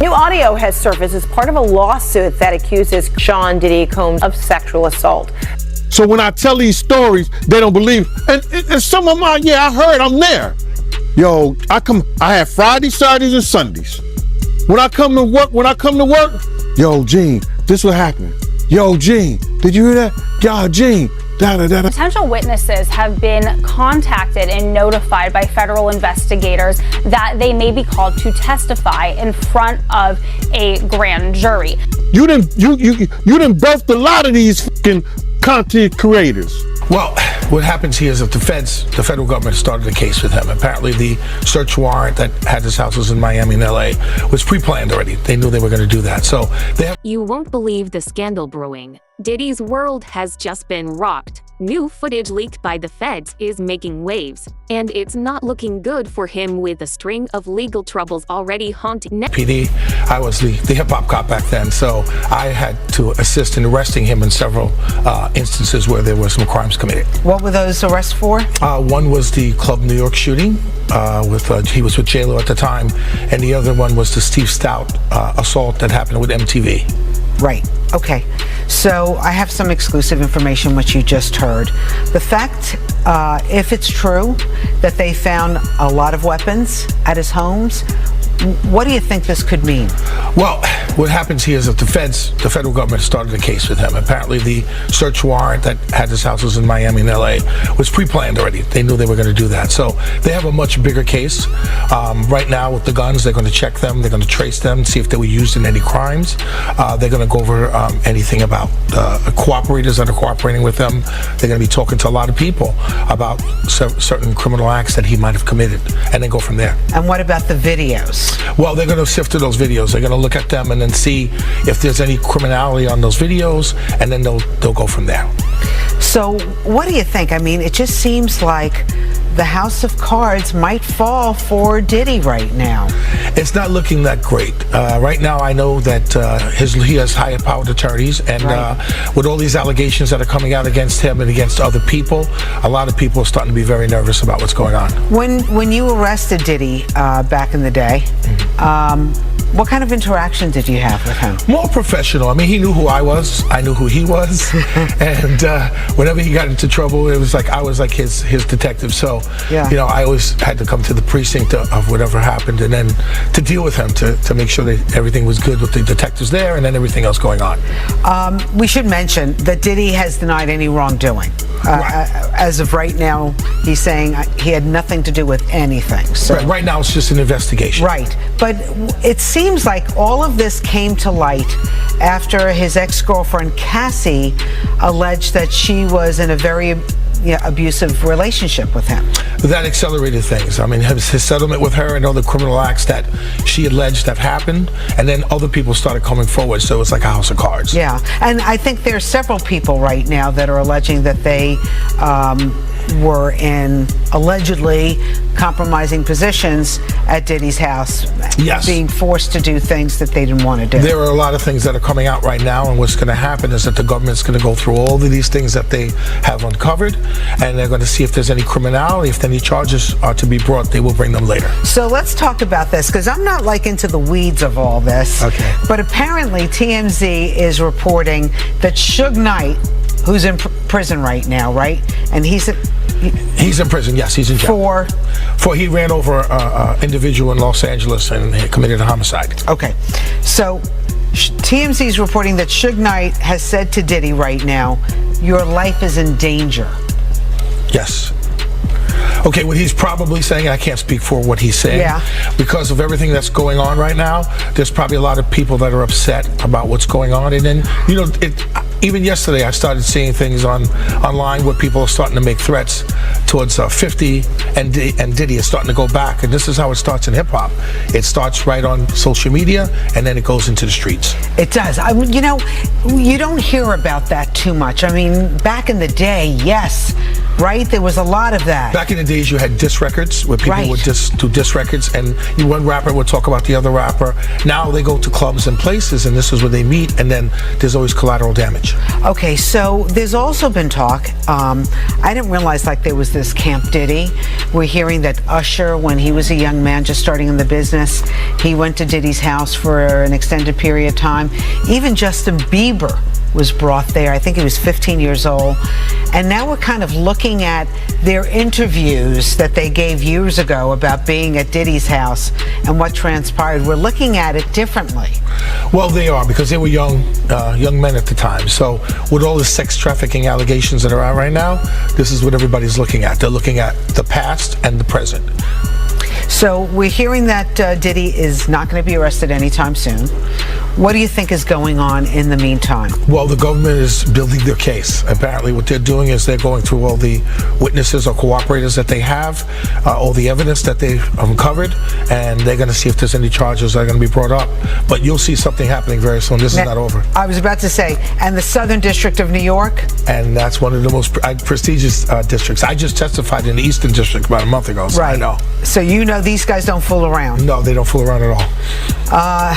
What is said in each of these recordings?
New audio has surfaced as part of a lawsuit that accuses Sean Diddy Combs of sexual assault. So when I tell these stories, they don't believe. And some of them, I heard, I'm there. Yo, I have Fridays, Saturdays, and Sundays. When I come to work, yo, Gene, this what happened. Yo, Gene, did you hear that? Yo, Gene, da-da-da-da. Potential witnesses have been contacted and notified by federal investigators that they may be called to testify in front of a grand jury. You done birthed a lot of these fucking content creators. Well, what happens here is that the federal government started a case with him. Apparently the search warrant that had his houses in Miami and LA was pre-planned already. They knew they were going to do that. So You won't believe the scandal brewing. Diddy's world has just been rocked. New footage leaked by the feds is making waves, and it's not looking good for him with a string of legal troubles already haunting. PD, I was the hip-hop cop back then, so I had to assist in arresting him in several instances where there were some crimes committed. What were those arrests for? One was the Club New York shooting, he was with J-Lo at the time, and the other one was the Steve Stout assault that happened with MTV. Right. Okay. So I have some exclusive information which you just heard. The fact, if it's true, that they found a lot of weapons at his homes, what do you think this could mean? Well, what happens here is that the federal government started a case with him. Apparently the search warrant that had his houses in Miami and LA was pre-planned already. They knew they were going to do that. So they have a much bigger case. Right now with the guns, they're going to check them. They're going to trace them, see if they were used in any crimes. They're going to go over anything about cooperators that are cooperating with them. They're going to be talking to a lot of people about certain criminal acts that he might have committed, and then go from there. And what about the videos? Well, they're going to sift through those videos. They're going to look at them and then see if there's any criminality on those videos, and then they'll go from there. So what do you think? I mean, it just seems like the house of cards might fall for Diddy right now. It's not looking that great. Right now, I know that he has high-powered attorneys, and with all these allegations that are coming out against him and against other people, a lot of people are starting to be very nervous about what's going on. When you arrested Diddy back in the day, what kind of interaction did you have with him? More professional. I mean, he knew who I was. I knew who he was. And whenever he got into trouble, it was like I was like his detective. So, you know, I always had to come to the precinct of whatever happened, and then to deal with him, to make sure that everything was good with the detectives there and then everything else going on. We should mention that Diddy has denied any wrongdoing. As of right now, he's saying he had nothing to do with anything. So right now, it's just an investigation. Right. But it seems like all of this came to light after his ex-girlfriend Cassie alleged that she was in a very abusive relationship with him. That accelerated things. I mean, his settlement with her and all the criminal acts that she alleged have happened, and then other people started coming forward, so it's like a house of cards. Yeah, and I think there's several people right now that are alleging that they were in allegedly compromising positions at Diddy's house, being forced to do things that they didn't want to do. There are a lot of things that are coming out right now, and what's going to happen is that the government's going to go through all of these things that they have uncovered, and they're going to see if there's any criminality. If any charges are to be brought, they will bring them later. So let's talk about this, because I'm not like into the weeds of all this. Okay. But apparently TMZ is reporting that Suge Knight, who's in prison right now, right? And he's in prison, yes, he's in jail. For he ran over an individual in Los Angeles and he committed a homicide. Okay, so TMZ is reporting that Suge Knight has said to Diddy right now, your life is in danger. Yes. Okay, what he's probably saying, I can't speak for what he's saying, because of everything that's going on right now, there's probably a lot of people that are upset about what's going on. And then, you know, even yesterday I started seeing things online where people are starting to make threats towards 50, and Diddy is starting to go back. And this is how it starts in hip-hop. It starts right on social media, and then it goes into the streets. It does. You know, you don't hear about that too much. I mean, back in the day, yes, right? There was a lot of that. Back in the days, you had diss records where people would do diss records, and one rapper would talk about the other rapper. Now they go to clubs and places, and this is where they meet, and then there's always collateral damage. Okay, so there's also been talk. I didn't realize like there was this Camp Diddy. We're hearing that Usher, when he was a young man just starting in the business, he went to Diddy's house for an extended period of time. Even Justin Bieber was brought there. I think he was 15 years old. And now we're kind of looking at their interviews that they gave years ago about being at Diddy's house and what transpired. We're looking at it differently. Well, they are, because they were young men at the time. So with all the sex trafficking allegations that are out right now, this is what everybody's looking at. They're looking at the past and the present. So we're hearing that Diddy is not going to be arrested anytime soon. What do you think is going on in the meantime? Well, the government is building their case. Apparently what they're doing is they're going through all the witnesses or cooperators that they have, all the evidence that they've uncovered, and they're going to see if there's any charges that are going to be brought up. But you'll see something happening very soon. This is not over. I was about to say, and the Southern District of New York? And that's one of the most prestigious districts. I just testified in the Eastern District about a month ago, so I know. So you know these guys don't fool around? No, they don't fool around at all.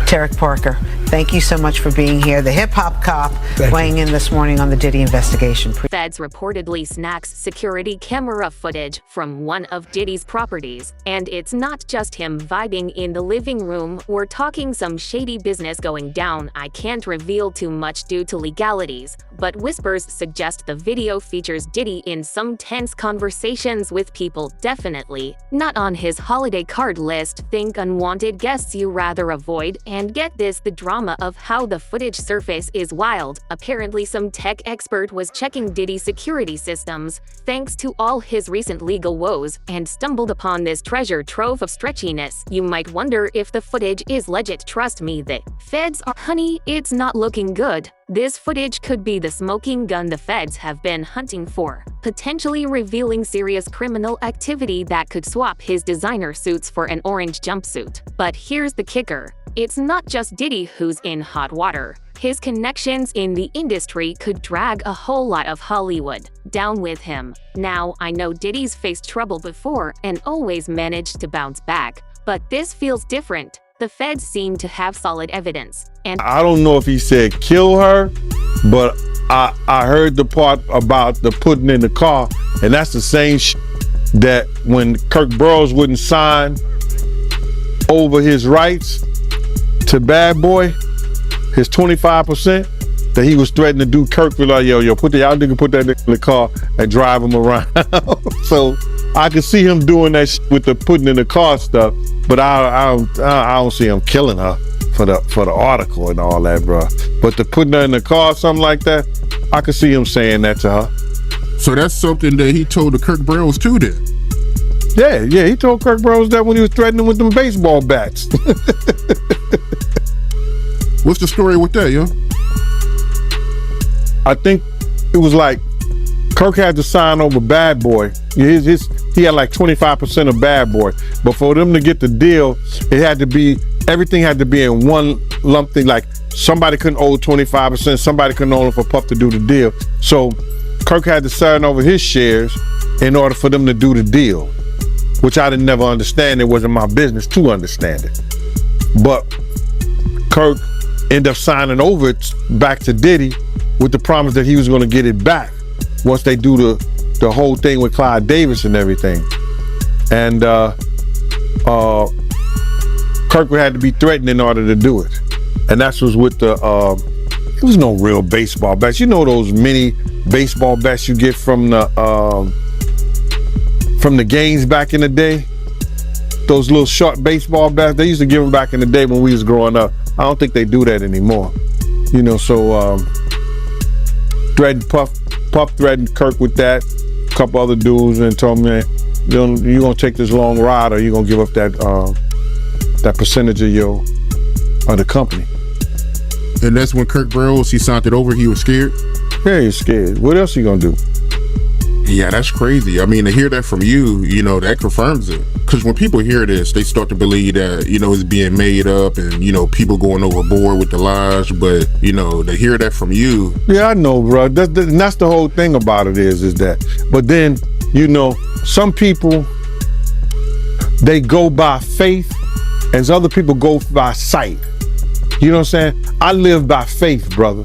Tarek Parker, thank you so much for being here. The hip-hop cop weighing in this morning on the Diddy investigation. Feds reportedly snacks security camera footage from one of Diddy's properties. And it's not just him vibing in the living room or talking some shady business going down. I can't reveal too much due to legalities, but whispers suggest the video features Diddy in some tense conversations with people definitely not on his holiday card list. Think unwanted guests you rather avoid. And get this, the drama of how the footage surfaced is wild. Apparently some tech expert was checking Diddy's security systems, thanks to all his recent legal woes, and stumbled upon this treasure trove of stretchiness. You might wonder if the footage is legit. Trust me, the feds are, honey, it's not looking good. This footage could be the smoking gun the feds have been hunting for, potentially revealing serious criminal activity that could swap his designer suits for an orange jumpsuit. But here's the kicker. It's not just Diddy who's in hot water. His connections in the industry could drag a whole lot of Hollywood down with him. Now, I know Diddy's faced trouble before and always managed to bounce back, but this feels different. The feds seem to have solid evidence. And I don't know if he said kill her, but I heard the part about the putting in the car, and that's the same that when Kirk Burroughs wouldn't sign over his rights to Bad Boy, his 25%, that he was threatening to do. Kirk was like, yo, y'all nigga put that in the car and drive him around. So I could see him doing that with the putting in the car stuff, but I don't see him killing her for the article and all that, bro. But the putting her in the car, something like that, I could see him saying that to her. So that's something that he told the Kirk Burroughs too, then? Yeah, he told Kirk Burroughs that when he was threatening with them baseball bats. What's the story with that, yo? I think it was like Kirk had to sign over Bad Boy. He had like 25% of Bad Boy, but for them to get the deal, everything had to be in one lump thing. Like somebody couldn't owe 25%, somebody couldn't owe him for Puff to do the deal. So Kirk had to sign over his shares in order for them to do the deal, which I didn't never understand. It wasn't my business to understand it. But Kirk ended up signing over it back to Diddy with the promise that he was going to get it back once they do the whole thing with Clyde Davis and everything. And Kirk had to be threatened in order to do it. And that's was with the, it was no real baseball bats. You know those mini baseball bats you get from the games back in the day? Those little short baseball bats, they used to give them back in the day when we was growing up. I don't think they do that anymore. You know, so Puff threatened Kirk with that, a couple other dudes, and told me, you're gonna take this long ride or you're gonna give up that percentage of the company. And that's when Kirk Burroughs, he signed it over, he was scared? Yeah, he was scared. What else he gonna do? Yeah, that's crazy. I mean, to hear that from you, you know, that confirms it. Because when people hear this, they start to believe that, you know, it's being made up and, you know, people going overboard with the lies. But, you know, to hear that from you. Yeah, I know, bro. That's the whole thing about it is that. But then, you know, some people, they go by faith and other people go by sight. You know what I'm saying? I live by faith, brother.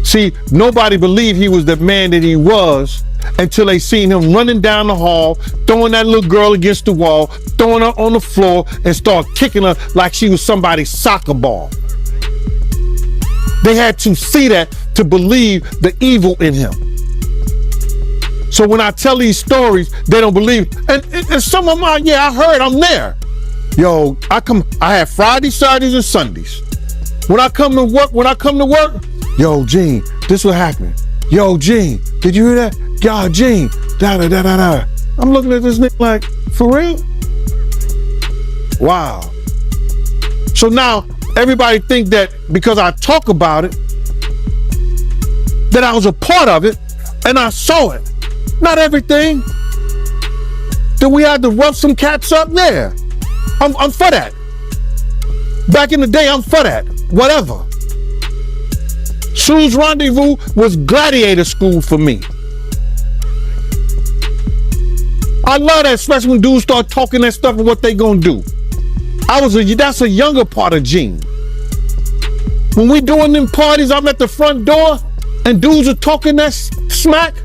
See, nobody believed he was the man that he was until they seen him running down the hall, throwing that little girl against the wall, throwing her on the floor, and start kicking her like she was somebody's soccer ball. They had to see that to believe the evil in him. So when I tell these stories, they don't believe. And some of them, yeah, I heard, I'm there. Yo, I have Fridays, Saturdays, and Sundays. When I come to work, yo, Gene, this what happened. Yo, Gene, did you hear that? Yo, Gene, da-da-da-da-da. I'm looking at this nigga like, for real? Wow. So now, everybody think that because I talk about it, that I was a part of it, and I saw it. Not everything. Did we have to rough some cats up? Yeah. I'm for that. Back in the day, I'm for that. Whatever. Sue's Rendezvous was gladiator school for me. I love that, especially when dudes start talking that stuff and what they gonna do. That's a younger part of Gene. When we doing them parties, I'm at the front door and dudes are talking that smack.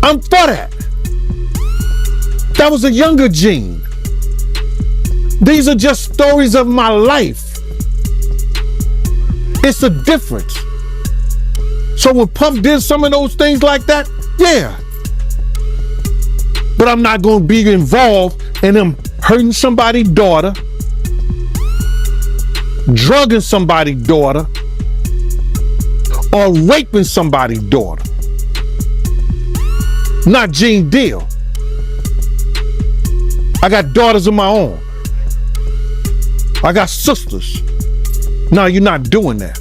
I'm for that. That was a younger Gene. These are just stories of my life. It's a difference. So when Puff did some of those things like that, yeah. But I'm not going to be involved in him hurting somebody's daughter, drugging somebody's daughter, or raping somebody's daughter. Not Gene Deal. I got daughters of my own. I got sisters. No, you're not doing that.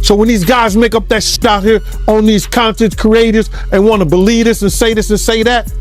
So when these guys make up that shit out here on these content creators and want to believe this and say that,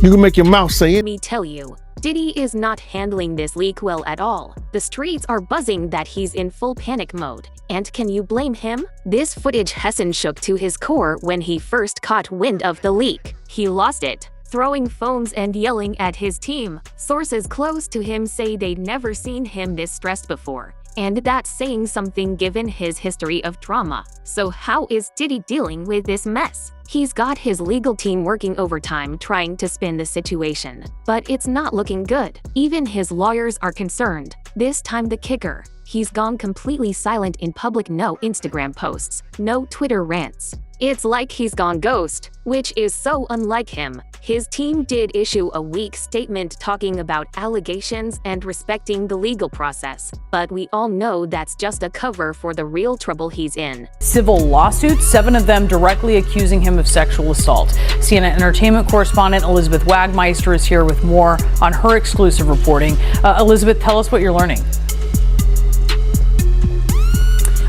you can make your mouth say it. Let me tell you, Diddy is not handling this leak well at all. The streets are buzzing that he's in full panic mode. And can you blame him? This footage Hesson shook to his core when he first caught wind of the leak. He lost it, throwing phones and yelling at his team. Sources close to him say they'd never seen him this stressed before. And that's saying something given his history of trauma. So how is Diddy dealing with this mess? He's got his legal team working overtime trying to spin the situation, but it's not looking good. Even his lawyers are concerned. This time the kicker. He's gone completely silent in public, no Instagram posts, no Twitter rants. It's like he's gone ghost, which is so unlike him. His team did issue a weak statement talking about allegations and respecting the legal process, but we all know that's just a cover for the real trouble he's in. Civil lawsuits, 7 of them directly accusing him of sexual assault. CNN entertainment correspondent Elizabeth Wagmeister is here with more on her exclusive reporting. Elizabeth, tell us what you're learning.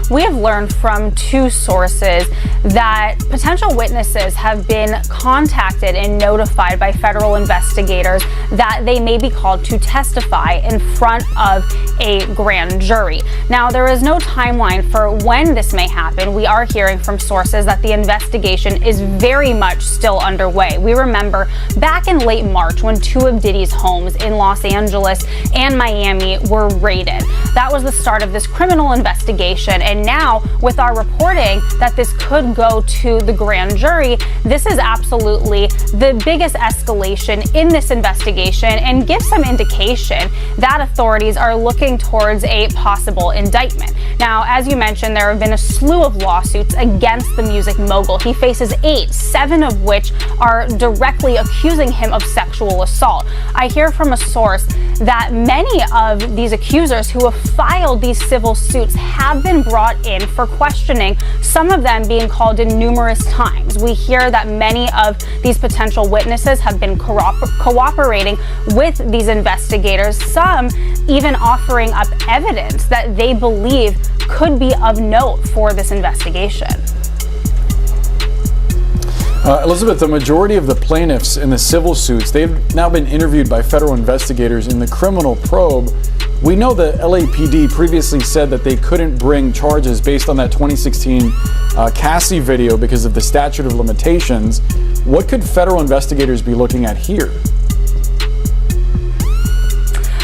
We have learned from 2 sources that potential witnesses have been contacted and notified by federal investigators that they may be called to testify in front of a grand jury. Now, there is no timeline for when this may happen. We are hearing from sources that the investigation is very much still underway. We remember back in late March when 2 of Diddy's homes in Los Angeles and Miami were raided. That was the start of this criminal investigation, and now with our reporting that this could go to the grand jury, this is absolutely the biggest escalation in this investigation and gives some indication that authorities are looking towards a possible indictment. Now, as you mentioned, there have been a slew of lawsuits against the music mogul. He faces 8, 7 of which are directly accusing him of sexual assault. I hear from a source that many of these accusers who have filed these civil suits have been brought in for questioning, some of them being called in numerous times. We hear that many of these potential witnesses have been cooperating with these investigators, some even offering up evidence that they believe could be of note for this investigation. Elizabeth, the majority of the plaintiffs in the civil suits, they've now been interviewed by federal investigators in the criminal probe. We know the LAPD previously said that they couldn't bring charges based on that 2016 Cassie video because of the statute of limitations. What could federal investigators be looking at here?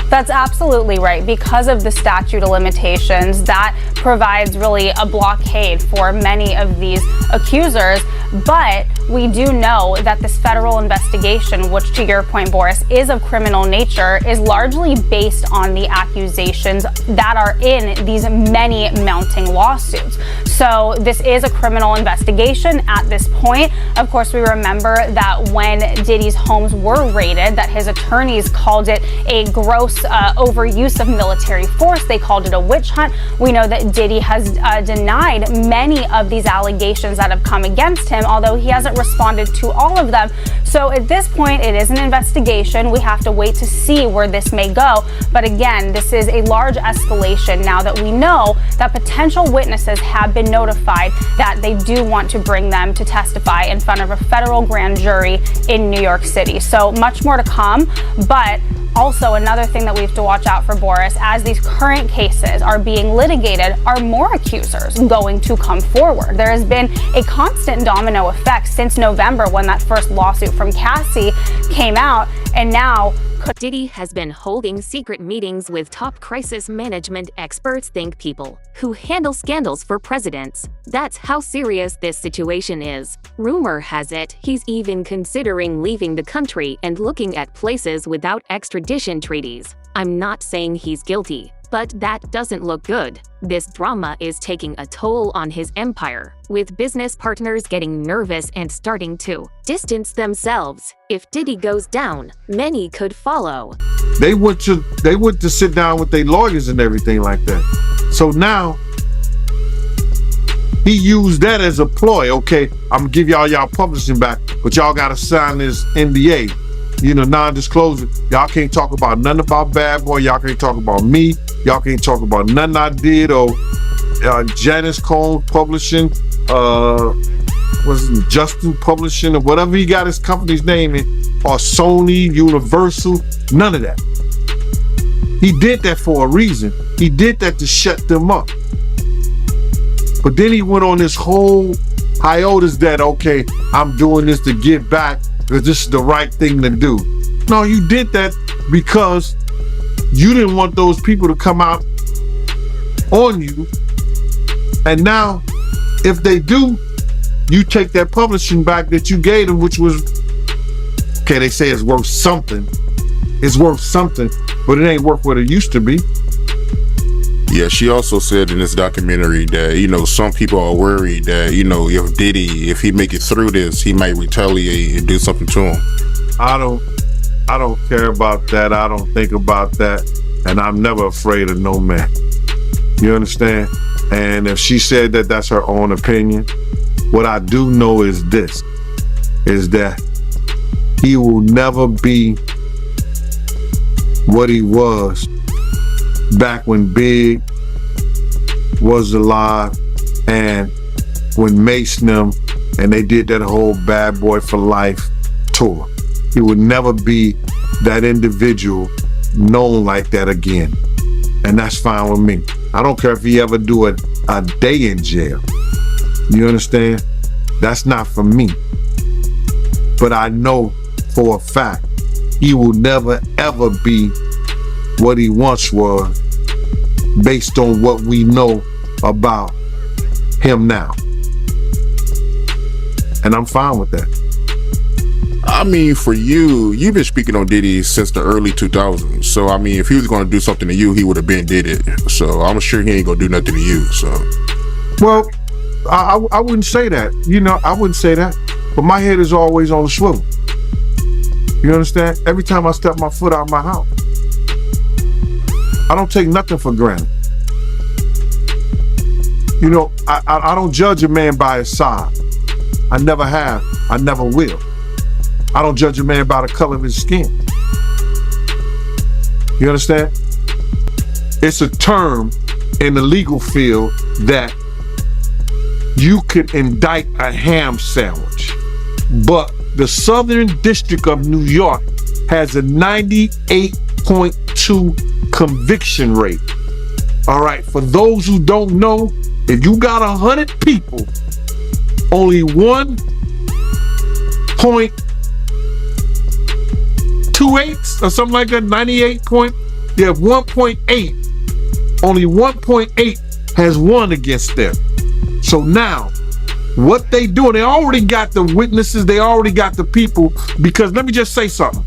That's absolutely right. Because of the statute of limitations, that provides really a blockade for many of these accusers. But we do know that this federal investigation, which to your point, Boris, is of criminal nature, is largely based on the accusations that are in these many mounting lawsuits. So this is a criminal investigation at this point. Of course, we remember that when Diddy's homes were raided, that his attorneys called it a gross overuse of military force. They called it a witch hunt. We know that Diddy has denied many of these allegations that have come against him, although he hasn't responded to all of them. So at this point, it is an investigation. We have to wait to see where this may go. But again, this is a large escalation now that we know that potential witnesses have been notified that they do want to bring them to testify in front of a federal grand jury in New York City. So much more to come, but also, another thing that we have to watch out for, Boris, as these current cases are being litigated, are more accusers going to come forward? There has been a constant domino effect since November when that first lawsuit from Cassie came out, and now Diddy has been holding secret meetings with top crisis management experts, think people, who handle scandals for presidents. That's how serious this situation is. Rumor has it he's even considering leaving the country and looking at places without extradition treaties. I'm not saying he's guilty, but that doesn't look good. This drama is taking a toll on his empire, with business partners getting nervous and starting to distance themselves. If Diddy goes down, many could follow. They went to sit down with their lawyers and everything like that. So now he used that as a ploy. Okay, I'm gonna give y'all publishing back, but y'all gotta sign this NDA. Non-disclosure. Y'all can't talk about nothing about Bad Boy. Y'all can't talk about me. Y'all can't talk about nothing I did or Janice Combs Publishing, Justin Publishing or whatever he got his company's name in, or Sony, Universal, none of that. He did that for a reason. He did that to shut them up. But then he went on this whole hiatus that, okay, I'm doing this to give back because this is the right thing to do. No, you did that because you didn't want those people to come out on you. And now, if they do, you take that publishing back that you gave them, which was, okay, they say it's worth something. It's worth something, but it ain't worth what it used to be. Yeah, she also said in this documentary that, some people are worried that, if Diddy, if he make it through this, he might retaliate and do something to him. I don't care about that. I don't think about that. And I'm never afraid of no man. You understand? And if she said that that's her own opinion, what I do know is this, is that he will never be what he was back when Big was alive and when Mason them and they did that whole Bad Boy for Life tour. He would never be that individual known like that again. And that's fine with me. I don't care if he ever do a day in jail. You understand? That's not for me. But I know for a fact he will never ever be what he once was based on what we know about him now. And I'm fine with that. I mean, for you've been speaking on Diddy since the early 2000s. So, I mean, if he was going to do something to you, he would have been did it. So, I'm sure he ain't going to do nothing to you, so. Well, I wouldn't say that. I wouldn't say that. But my head is always on the swivel. You understand? Every time I step my foot out of my house, I don't take nothing for granted. I don't judge a man by his size. I never have. I never will. I don't judge a man by the color of his skin. You understand? It's a term in the legal field that you could indict a ham sandwich. but the Southern District of New York has a 98.2 conviction rate. All right, for those who don't know, if you got 100 people, only 1.28 or something like that, 1.8, only 1.8 has won against them. So now, what they do, they already got the witnesses, they already got the people, because let me just say something.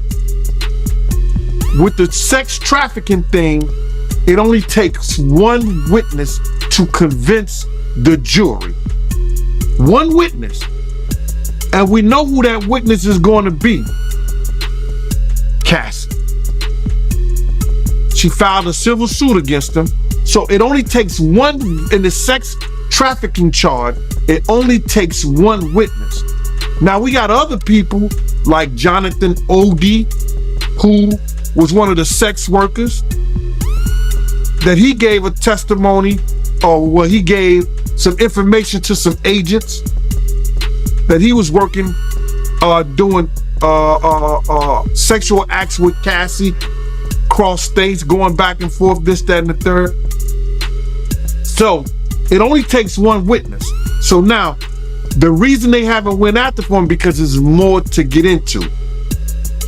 With the sex trafficking thing, it only takes one witness to convince the jury. One witness. And we know who that witness is going to be. Cassie. She filed a civil suit against him. So it only takes one, in the sex trafficking charge, it only takes one witness. Now we got other people like Jonathan Odie, who was one of the sex workers, that he gave a testimony, or well, he gave some information to some agents that he was working, doing sexual acts with Cassie, cross states, going back and forth, this, that, and the third. So it only takes one witness. So now, the reason they haven't went after him, because there's more to get into.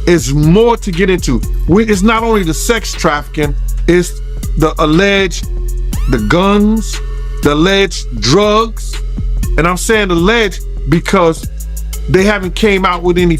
It's more to get into. It's not only the sex trafficking, it's the alleged, the guns, the alleged drugs. And I'm saying alleged because they haven't came out with any